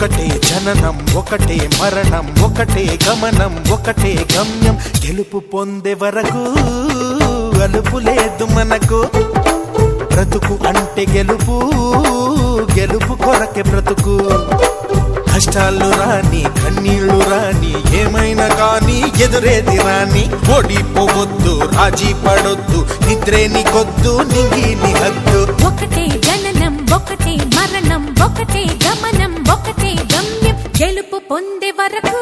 ఒకటే జననం ఒకటే మరణం ఒకటే గమనం ఒకటే గమ్యం గెలుపు పొందే వరకు అలుపు లేదు మనకు బ్రతుకు అంటే గెలుపు గెలుపు కొరకే బ్రతుకు కష్టాలు రాని కన్నీళ్లు రాని ఏమైనా కానీ ఎదురేది రాని ఓడిపోవద్దు రాజీ పడొద్దు నిద్రే నీకొద్దు నింగి నీ హద్దు ఒకటే జననం ఒకటే మరణం ఒకటే గమనం ఒకటే గమ్యం గెలుపు పొందే వరకు